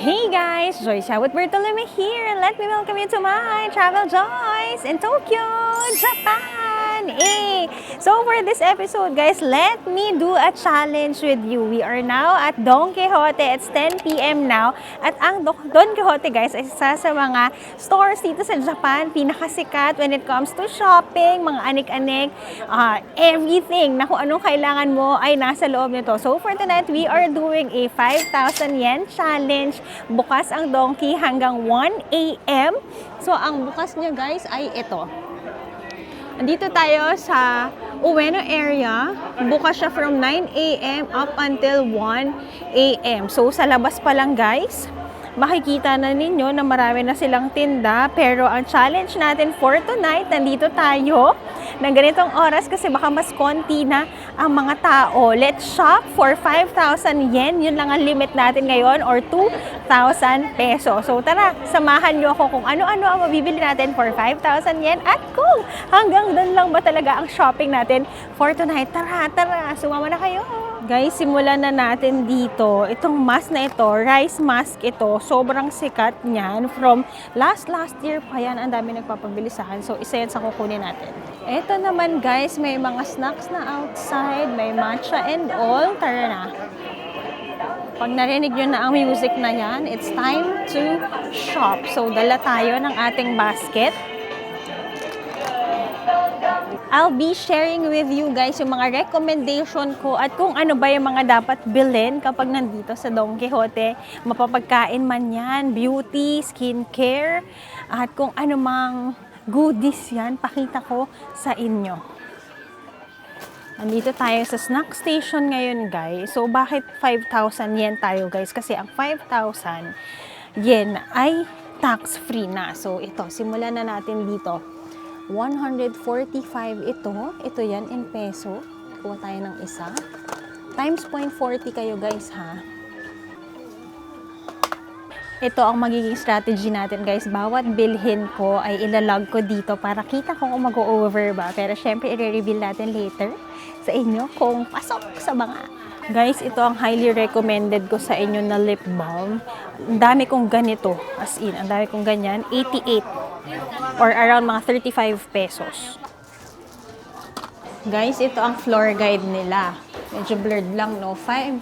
Hey guys, Joyce with Bertolome here. Let me welcome you to my Travel Joys in Tokyo, Japan. Hey! So for this episode guys, let me do a challenge with you. We are now at Don Quijote. It's 10 p.m. now. At ang Don Quijote guys ay isa sa mga stores dito sa Japan. Pinakasikat when it comes to shopping, mga anik-anik, everything na kung anong kailangan mo ay nasa loob nito. So for tonight, we are doing a 5,000 yen challenge. Bukas ang Donkey hanggang 1 a.m. So ang bukas niya guys ay ito. Andito tayo sa Ueno area. Bukas siya from 9 a.m. up until 1 a.m. So sa labas pa lang guys, makikita na ninyo na marami na silang tinda. Pero ang challenge natin for tonight, nandito tayo ng ganitong oras kasi baka mas konti na ang mga tao. Let's shop for 5,000 yen. Yun lang ang limit natin ngayon or 2,000 pesos. So tara, samahan nyo ako kung ano-ano ang mabibili natin for 5,000 yen at kung hanggang doon lang ba talaga ang shopping natin for tonight. Tara, sumama na kayo. Guys, simulan na natin dito. Itong mask na ito, rice mask ito, sobrang sikat niyan. From last year pa yan, ang dami nagpapabilisahan. So, isa yan sa kukunin natin. Ito naman guys, may mga snacks na outside, may matcha and all. Tara na. Pag narinig nyo na ang music na yan, it's time to shop. So, dala tayo ng ating basket. I'll be sharing with you guys yung mga recommendation ko at kung ano ba yung mga dapat bilhin kapag nandito sa Don Quijote. Mapapagkain man yan, beauty, skincare, at kung ano mang goodies yan, pakita ko sa inyo. Nandito tayo sa snack station ngayon guys. So bakit 5,000 yen tayo guys? Kasi ang 5,000 yen ay tax-free na. So ito, simulan na natin dito. 145 ito yan in peso. Kuha tayo ng isa. Times 0.40 kayo guys ha. Ito ang magiging strategy natin guys. Bawat bilhin ko ay ilalog ko dito para kita ko kung mag-over ba. Pero syempre i-reveal natin later sa inyo kung pasok sa banga. Guys, ito ang highly recommended ko sa inyo na lip balm. Ang dami kong ganito. As in, ang dami kong ganyan. 88 or around mga 35 pesos. Guys, ito ang floor guide nila. Medyo blurred lang, no? 5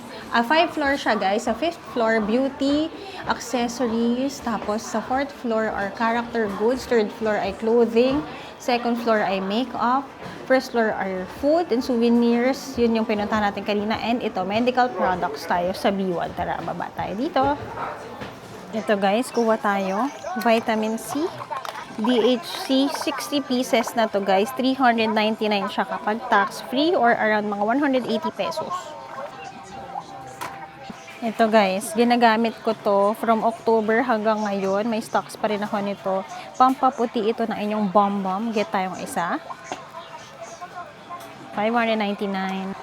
floor siya, guys. Sa 5th floor, beauty, accessories. Tapos sa 4th floor are character goods. 3rd floor ay clothing. 2nd floor ay makeup. 1st floor are food and souvenirs. Yun yung pinuntahan natin kanina. And ito, medical products tayo sa B1. Tara, baba tayo dito. Ito guys, kuha tayo. Vitamin C. DHC, 60 pieces na to guys. 399 siya kapag tax-free or around mga 180 pesos. Ito guys, ginagamit ko to from October hanggang ngayon. May stocks pa rin ako nito. Pampaputi ito na inyong bomb. Get tayong isa. 599.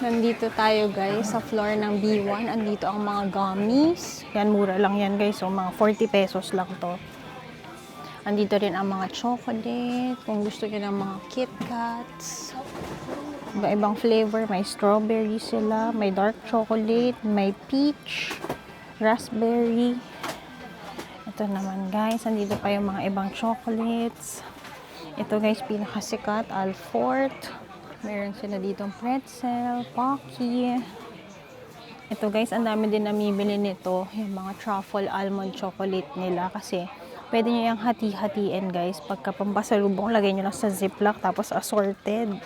Nandito tayo guys sa floor ng B1. Andito ang mga gummies. Yan, mura lang yan guys. So, mga 40 pesos lang to. Andito rin ang mga chocolate. Kung gusto nyo ng mga KitKats. Iba-ibang flavor. May strawberry sila. May dark chocolate. May peach. Raspberry. Ito naman guys. Andito pa yung mga ibang chocolates. Ito guys, pinakasikat. Alfort. Meron sila ditong pretzel. Pocky. Ito guys, ang dami din namibili nito. Yung mga truffle almond chocolate nila. Kasi pwede nyo yung hati-hatiin guys. Pagka pampasalubong, lagay nyo lang sa ziplock. Tapos assorted.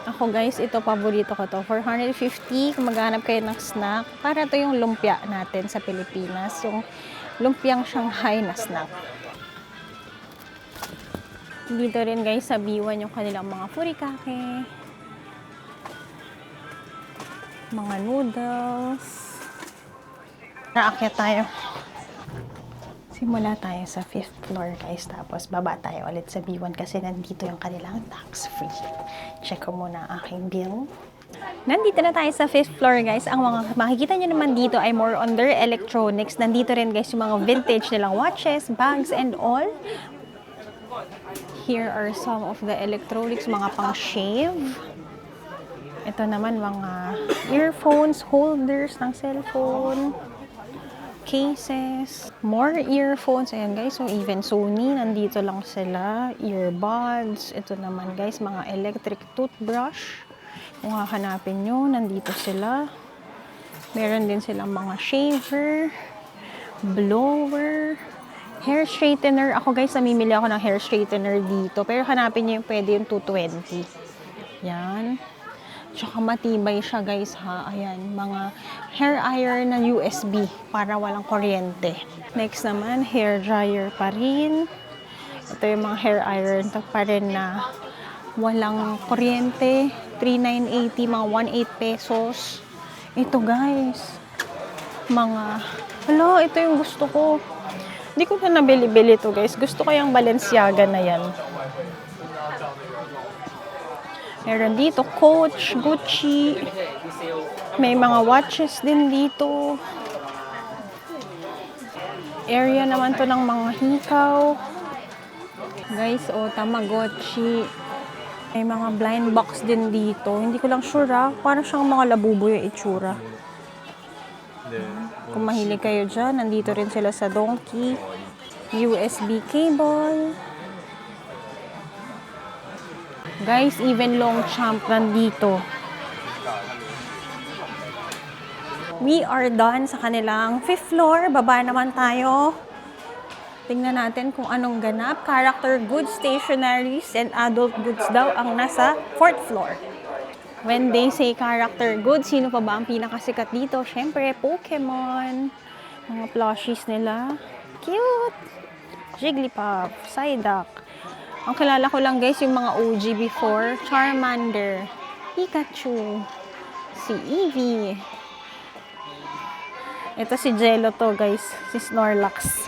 Ako guys, ito paborito ko to. 450 kung maghanap kayo ng snack. Para to yung lumpia natin sa Pilipinas. Yung lumpiang Shanghai na snack. Dito rin guys sa B1 yung kanilang mga furikake. Mga noodles. Naakyat tayo. Simula tayo sa 5th floor guys. Tapos baba tayo ulit sa B1 kasi nandito yung kanilang tax-free. Check ko muna ang aking bill. Nandito na tayo sa 5th floor guys. Ang mga makikita nyo naman dito ay more on their electronics. Nandito rin guys yung mga vintage nilang watches, bags and all. Here are some of the electronics, mga pang-shave. Ito naman mga earphones, holders ng cellphone. cases, more earphones. Ayan guys, so even Sony, nandito lang sila. Earbuds. Ito naman guys, mga electric toothbrush. Kung hahanapin nyo, nandito sila. Meron din silang mga shaver, blower, hair straightener. Ako guys, namimili ako ng hair straightener dito. Pero hanapin nyo yung pwede yung 220. Yan. Tsaka matibay siya guys ha. Ayan, mga hair iron na USB para walang kuryente. Next naman, hair dryer pa rin. Ito yung mga hair iron pa rin na walang kuryente. 3,980, mga 1,800 pesos. Ito guys, mga, hala, ito yung gusto ko. Hindi ko na nabili-bili to guys. Gusto ko yung Balenciaga na yan. Meron dito, Coach, Gucci. May mga watches din dito. Area naman to ng mga hikaw. Guys, Tamagotchi. May mga blind box din dito. Hindi ko lang sure Parang siyang mga labubo yung itsura. Kung mahilig kayo dyan, nandito rin sila sa Donkey. USB cable. Guys, even Longchamp nandito. We are done sa kanilang 5th floor. Baba naman tayo. Tingnan natin kung anong ganap. Character goods, stationaries, and adult goods daw ang nasa 4th floor. When they say character goods, sino pa ba ang pinakasikat dito? Siyempre, Pokemon. Mga plushies nila. Cute! Jigglypuff, Psyduck. Ang kilala ko lang guys, yung mga OG before. Charmander, Pikachu, si Eevee. Ito si Jello to guys, si Snorlax.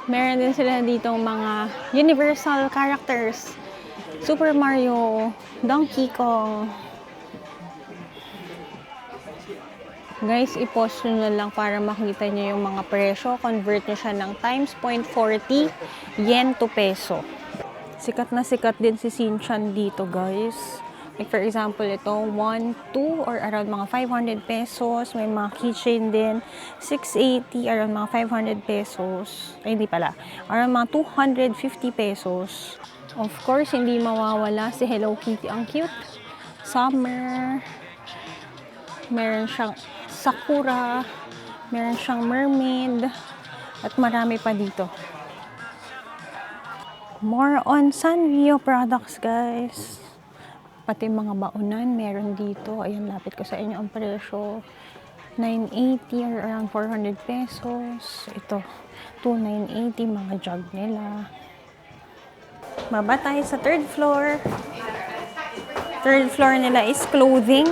Meron din sila ditong mga universal characters. Super Mario, Donkey Kong. Guys, i-post nyo na lang para makita nyo yung mga presyo. Convert nyo siya ng times 0.40 yen to peso. Sikat na sikat din si Shinchan dito, guys. Like for example, ito, 1, 2, or around mga 500 pesos. May mga keychain din. 680, around mga 500 pesos. Ay, hindi pala. Around mga 250 pesos. Of course, hindi mawawala si Hello Kitty. Ang cute. Summer. Meron siyang Sakura, meron siyang mermaid, at marami pa dito. More on Sanrio products, guys. Pati mga baunan, meron dito. Ayan, lapit ko sa inyo ang presyo. 980 or around 400 pesos. Ito, 2,980, mga jug nila. Baba tayo sa 3rd floor. 3rd floor nila is clothing,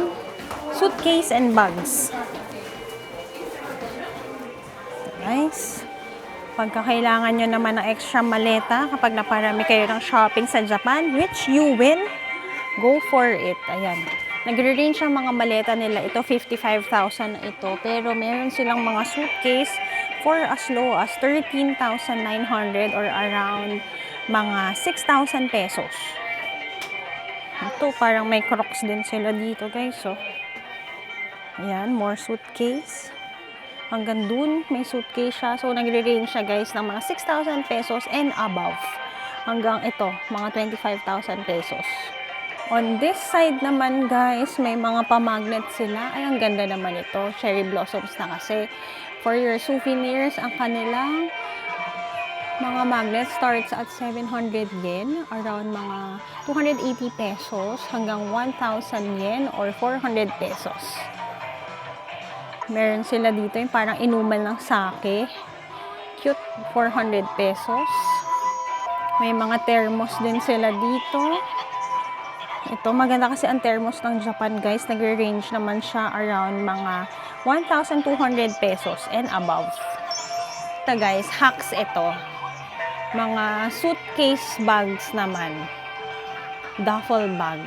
suitcase, and bags. Guys, pagka kailangan nyo naman ng extra maleta kapag naparami kayo ng shopping sa Japan, which you will, go for it. Ayan. Nagre-range ang mga maleta nila. Ito, 55,000 na ito. Pero meron silang mga suitcase for as low as 13,900 or around mga 6,000 pesos. Ito, parang may Crocs din sila dito, guys. So, ayan, more suitcase. Hanggang dun, may suitcase siya. So, nagre-range siya, guys, ng mga 6,000 pesos and above. Hanggang ito, mga 25,000 pesos. On this side naman, guys, may mga pamagnet sila. Ay, ang ganda naman ito. Cherry blossoms na kasi. For your souvenirs, ang kanilang mga magnet starts at 700 yen, around mga 280 pesos, hanggang 1,000 yen or 400 pesos. Meron sila dito yung parang inuman ng sake. Cute, 400 pesos. May mga thermos din sila dito. Ito, maganda kasi ang thermos ng Japan, guys. Nagre-range naman siya around mga 1,200 pesos and above. Ito, guys, hacks ito. Mga suitcase bags naman. Duffel bag.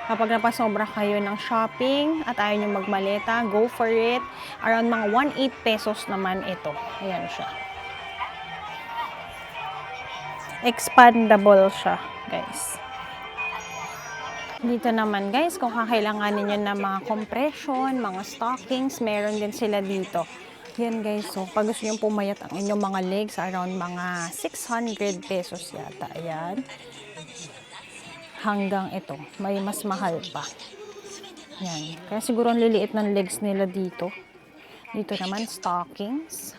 Kapag napasobra kayo ng shopping at ayaw nyo magmaleta, go for it. Around mga 1,800 pesos naman ito. Ayan siya. Expandable siya, guys. Dito naman, guys, kung kakailanganin nyo ng mga compression, mga stockings, meron din sila dito. Yan guys, so pag gusto nyo pumayat ang inyong mga legs, around mga 600 pesos yata. Ayan. Hanggang ito, may mas mahal pa. Yan. Kaya siguro ang liliit ng legs nila dito. Dito naman, stockings.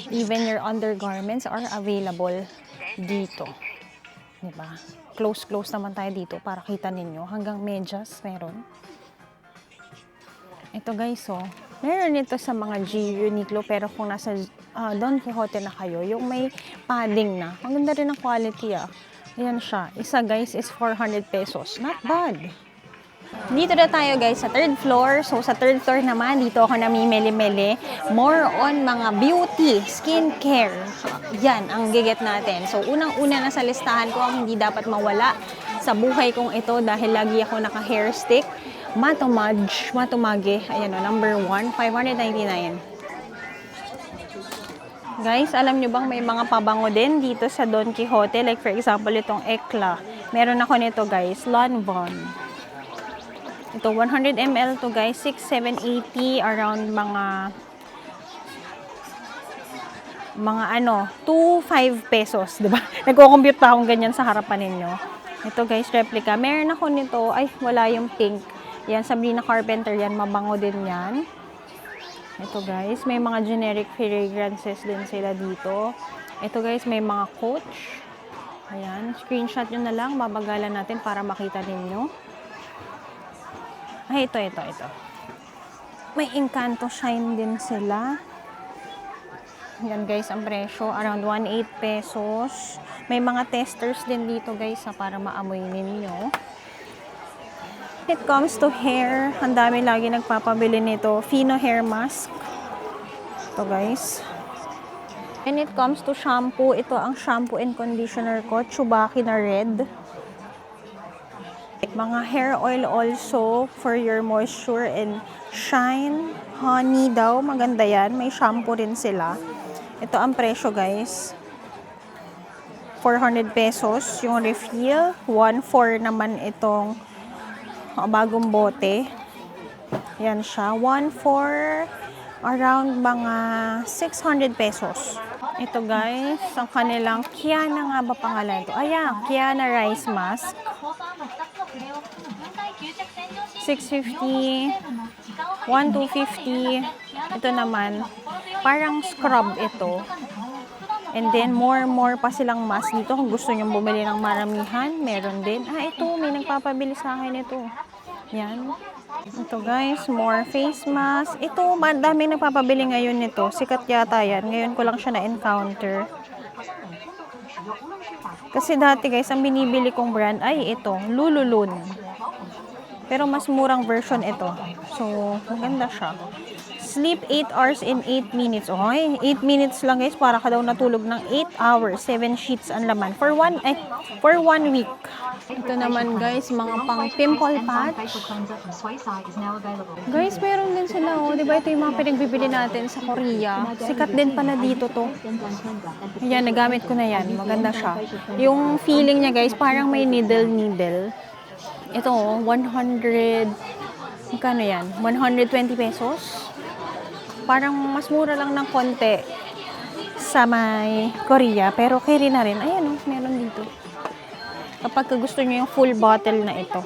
Even your undergarments are available dito. Diba? Close naman tayo dito para kita ninyo. Hanggang medyas meron. Ito guys, so, meron ito sa mga G Uniqlo, pero kung nasa Don Quijote na kayo, yung may padding na. Ang ganda rin ang quality ah. Ayan siya. Isa guys is 400 pesos. Not bad. Dito na tayo guys sa third floor. So sa third floor naman, dito ako namimili-mili. More on mga beauty, skincare. Yan ang giget natin. So unang-una na sa listahan ko ang hindi dapat mawala sa buhay kong ito dahil lagi ako naka-hair stick. Matomage, ayan o, number 1, 599. Guys, alam nyo bang may mga pabango din dito sa Don Quijote? Like for example, itong Ekla. Meron ako nito guys, Lanvin. Ito, 100 ml to guys, 6, 7, 80, around mga 2, 5 pesos, diba? Nagko-compute pa akong ganyan sa harapan ninyo. Ito guys, replica. Meron ako nito, ay wala yung pink. Yan, Sabrina Carpenter yan, mabango din yan. Ito guys, may mga generic fragrances din sila dito. Ito guys, may mga Coach. Ayan, screenshot nyo na lang, babagalan natin para makita ninyo. Ay, ito. May Encanto Shine din sila. Yan guys, ang presyo, around 1.8 pesos. May mga testers din dito guys, para maamoy ninyo. It comes to hair, ang dami lagi nagpapabili nito. Fino hair mask. Ito guys. And it comes to shampoo, ito ang shampoo and conditioner ko, Tsubaki na red. Mga hair oil also for your moisture and shine. Honey daw, maganda yan. May shampoo rin sila. Ito ang presyo guys. 400 pesos yung refill. 1.4 naman itong bagong bote. Yan siya. 1.4 around mga 600 pesos. Ito guys, ang kanilang Kiana nga ba pangalan ito? Ayan, Kiana Rice Mask. 650, 1,250. Ito naman, parang scrub ito. And then, more pa silang mask dito. Kung gusto nyong bumili ng maramihan, meron din. Ito, may nagpapabili sa akin ito. Yan. Ito guys, more face mask. Ito, daming nagpapabili ngayon nito. Sikat yata yan. Ngayon ko lang siya na-encounter. Kasi dati guys, ang binibili kong brand ay ito, Lululun. Pero mas murang version ito. So, maganda siya. Sleep 8 hours in 8 minutes. Okay, 8 minutes lang guys, para ka daw natulog ng 8 hours. 7 sheets ang laman. For 1 week. Ito naman guys, mga pang pimple patch. Guys, meron din sila. Oh. Diba ito yung mga pinagbibili natin sa Korea. Sikat din pala dito to. Ayan, nagamit ko na yan. Maganda siya. Yung feeling niya guys, parang may needle. Ito, 100, magkano yan? 120 pesos. Parang mas mura lang ng konti sa may Korea, pero carry na rin. Ayan, meron dito. Kapag gusto nyo yung full bottle na ito.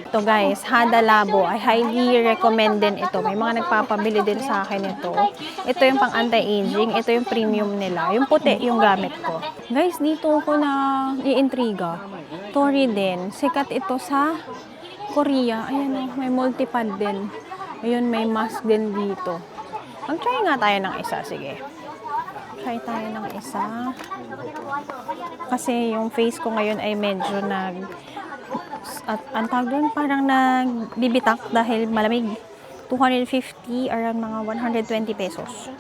Ito guys, Hada Labo. I highly recommend din ito. May mga nagpapabili din sa akin ito. Ito yung pang anti-aging. Ito yung premium nila. Yung puti yung gamit ko. Guys, dito ko na i-intriga. Tori din. Sikat ito sa Korea. Ayan, may multipad din. Ayun, may mask din dito. Mag-try nga tayo ng isa. Sige. Try tayo ng isa. Kasi yung face ko ngayon ay medyo ang tawag doon, parang nagbibitak dahil malamig. 250 around mga 120 pesos.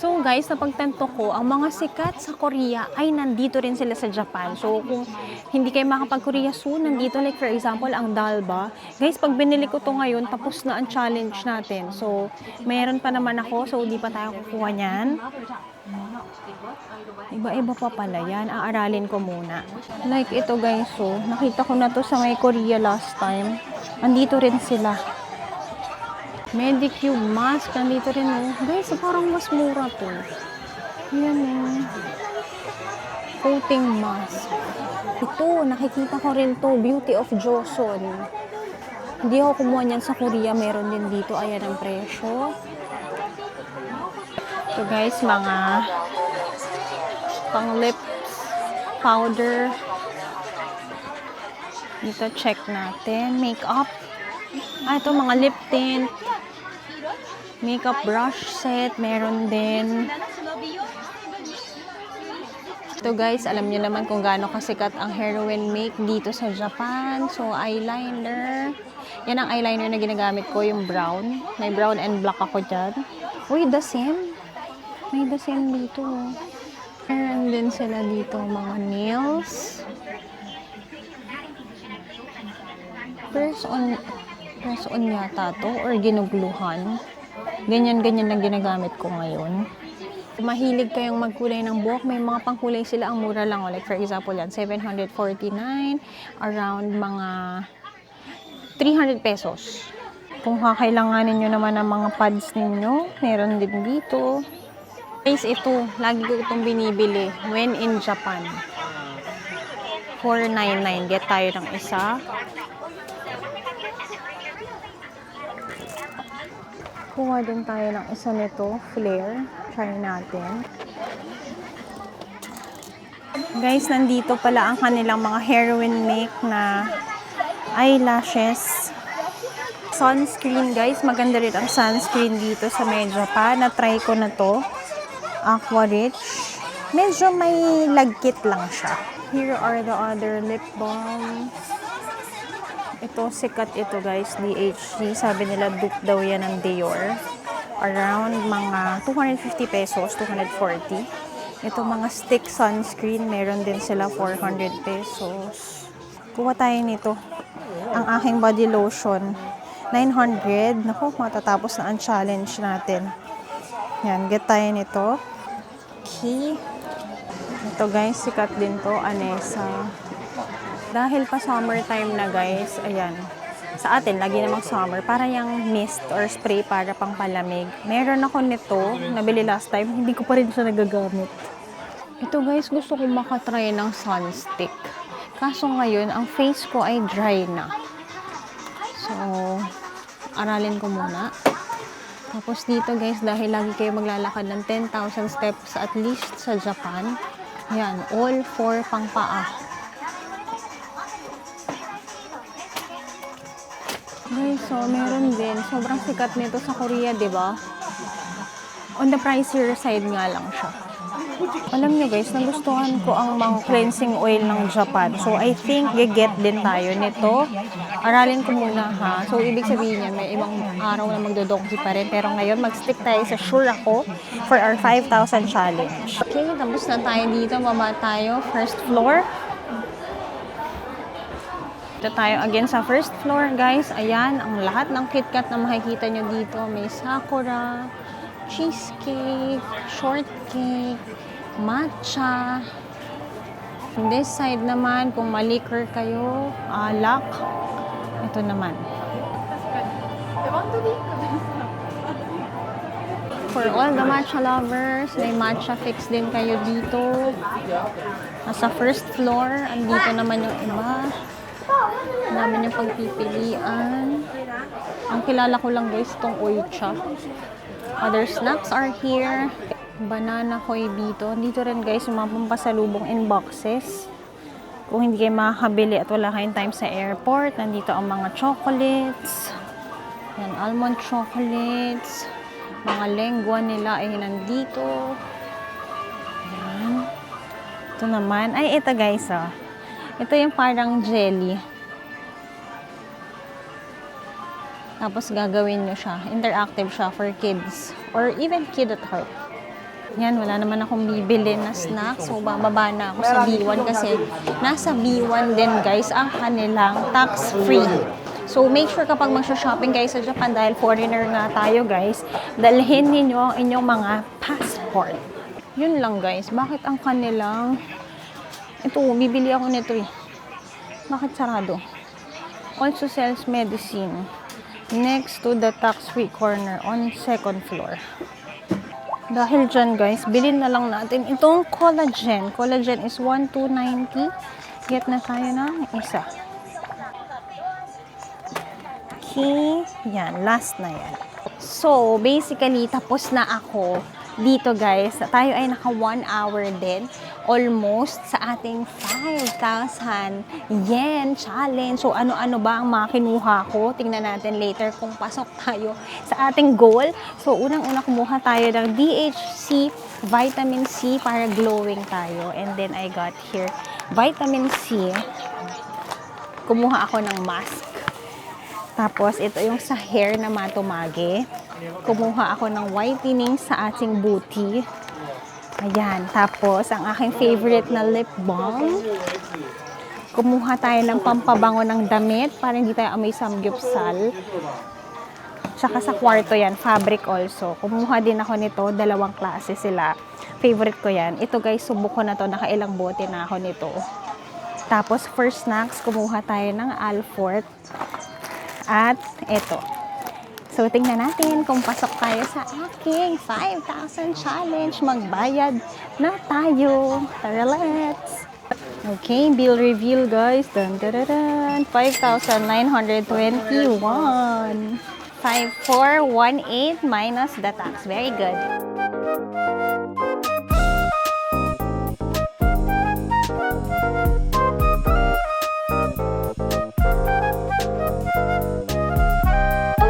So guys, napagtanto ko, ang mga sikat sa Korea ay nandito rin sila sa Japan. So kung hindi kayo makapag-Korea soon, nandito like for example, ang Dalba. Guys, pag binili ko to ngayon, tapos na ang challenge natin. So, mayroon pa naman ako, so di pa tayo kukuha niyan. Iba-iba pa pala yan. Aaralin ko muna. Like ito guys, so nakita ko na to sa may Korea last time. Andito rin sila. Medicube mask. Nandito rin, oh. Guys, parang mas mura to. Ayan, oh. Coating mask. Ito, nakikita ko rin to. Beauty of Joseon. Hindi ako kumuha niyan sa Korea. Meron din dito. Ayan ang presyo. Ito guys, mga pang lips powder. Dito, check natin. Makeup. Ito, mga lip tint. Makeup brush set. Meron din. Ito guys, alam niyo naman kung gaano kasikat ang heroin make dito sa Japan. So, eyeliner. Yan ang eyeliner na ginagamit ko, yung brown. May brown and black ako dyan. Uy, the same. May the same dito. Meron din sila dito mga nails. Press on yata to or ginugluhan. Ganyan-ganyan lang ginagamit ko ngayon. Kung mahilig kayong magkulay ng buhok, may mga pangkulay sila, ang mura lang. Like for example yan, 749, around mga 300 pesos. Kung kakailanganin nyo naman ng mga pads ninyo, meron din dito. Guys, ito, lagi ko itong binibili when in Japan. 499, get tayo ng isa. Kuha din tayo ng isa nito, flare. Try natin. Guys, nandito pala ang kanilang mga heroin make na eyelashes. Sunscreen, guys. Maganda rin ang sunscreen dito sa Medja pa. Na-try ko na to. Aqua Rich. Medyo may lagkit lang siya. Here are the other lip balms. Ito, sikat ito guys, DHC. Sabi nila, dupe daw yan ng Dior. Around mga 250 pesos, 240. Ito, mga stick sunscreen, meron din sila 400 pesos. Kuha tayo nito. Ang aking body lotion, 900. Naku, matatapos na ang challenge natin. Yan, get tayo nito. Okay. Ito guys, sikat din to, Anessa. Dahil pa summertime na guys, ayan. Sa atin, lagi namang summer, para yung mist or spray para pang palamig. Meron ako nito, nabili last time, hindi ko pa rin siya nagagamit. Ito guys, gusto ko makatry ng sunstick. Kaso ngayon, ang face ko ay dry na. So, aralin ko muna. Tapos dito guys, dahil lagi kayo maglalakad ng 10,000 steps at least sa Japan, yan, all for pang paa. Guys, so meron din. Sobrang sikat nito sa Korea, di ba? On the pricier side nga lang siya. Alam nyo guys, nagustuhan ko ang mga cleansing oil ng Japan. So, I think get din tayo nito. Aralin ko muna ha. So, ibig sabihin niya, may ibang araw na magdodongki pa rin. Pero ngayon, mag-stick tayo sa Sure Ako for our 5,000 challenge. Okay, tapos na tayo dito. Baba tayo. First floor. Dito tayo again sa first floor, guys. Ayan, ang lahat ng KitKat na makikita nyo dito. May sakura, cheesecake, shortcake, matcha. On this side naman, kung maliquor kayo, alak. Ito naman. For all the matcha lovers, may matcha fix din kayo dito. Nasa first floor, andito naman yung iba. Namin yung pagpipilian. Ang kilala ko lang guys, itong oicha. Other snacks are here. Banana koi dito. Dito rin guys, yung mga pampasalubong in boxes. Kung hindi kayo makakabili at wala kayong time sa airport, nandito ang mga chocolates. Yan, almond chocolates. Mga lengua nila ay nandito. Yan. Ito naman. Ay, ito guys ah. Ito yung parang jelly. Tapos gagawin nyo siya. Interactive siya for kids. Or even kid at heart. Yan, wala naman akong bibili na snack. So, bababa na ako sa B1 kasi nasa B1 din guys ang kanilang tax-free. So, make sure kapag mag-shopping guys sa Japan, dahil foreigner nga tayo guys, dalhin ninyo ang inyong mga passport. Yun lang guys. Bakit ang kanilang... Ito, bibili ako nito eh. Bakit sarado? Also sells medicine. next to the tax-free corner on second floor. Dahil dyan guys, bilhin na lang natin itong collagen. Collagen is 1,290. Get na tayo ng isa. Okay, yan, last na yan. So, basically, tapos na ako dito guys. Tayo ay naka 1 hour din. Almost sa ating 5,000 yen challenge. So, ano-ano ba ang mga kinuha ko? Tingnan natin later kung pasok tayo sa ating goal. So, unang-una kumuha tayo ng DHC Vitamin C para glowing tayo. And then, I got here Vitamin C. Kumuha ako ng mask. Tapos, ito yung sa hair na matumage. Kumuha ako ng whitening sa ating booty. Ayan. Tapos, ang aking favorite na lip balm. Kumuha tayo ng pampabango ng damit para hindi tayo amoy samgyupsal. Tsaka sa kwarto yan, fabric also. Kumuha din ako nito, 2 klase sila. Favorite ko yan. Ito guys, subok ko na to. Nakailang bote na ako nito. Tapos, for snacks, kumuha tayo ng Alfort. At ito. So, tingnan natin kung pasok tayo sa aking 5,000 challenge. Magbayad na tayo. Tara, let's! Okay, bill reveal guys. Dun, dun, dun, dun. 5,921. 5,418 minus the tax. Very good.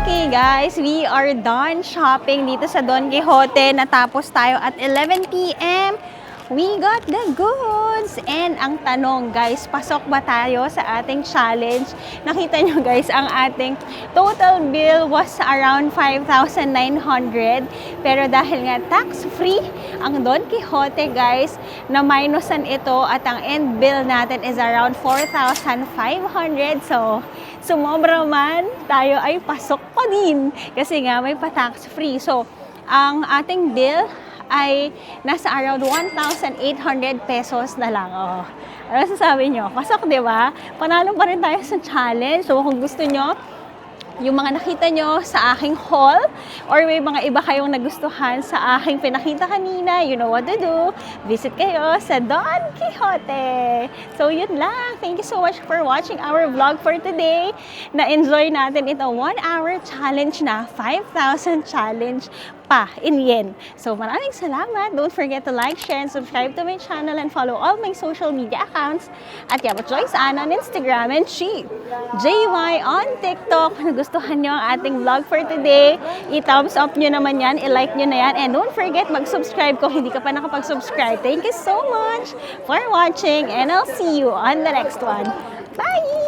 Okay guys, we are done shopping dito sa Don Quixote. Natapos tayo at 11 p.m. We got the goods! And ang tanong guys, pasok ba tayo sa ating challenge? Nakita nyo guys, ang ating total bill was around 5,900. Pero dahil nga tax-free ang Don Quixote guys, na minusan ito at ang end bill natin is around 4,500. So, sumobra man, tayo ay pasok pa din. Kasi nga may pa-tax-free. So, ang ating bill ay nasa around 1,800 pesos na lang. Oh. Ano sasabi nyo? Pasok, di ba? Panalo pa rin tayo sa challenge. So, kung gusto nyo, yung mga nakita nyo sa aking haul or may mga iba kayong nagustuhan sa aking pinakita kanina, you know what to do. Visit kayo sa Don Quixote. So, yun lang. Thank you so much for watching our vlog for today. Na-enjoy natin ito 1 hour challenge na 5,000 challenge pa in yen. So, maraming salamat. Don't forget to like, share, and subscribe to my channel and follow all my social media accounts at Yabot Joyce Ann on Instagram and She JY on TikTok. Nagustuhan nyo ang ating vlog for today, i-thumbs up nyo naman yan, i-like nyo na yan, and don't forget mag-subscribe kung hindi ka pa nakapag-subscribe. Thank you so much for watching and I'll see you on the next one. Bye!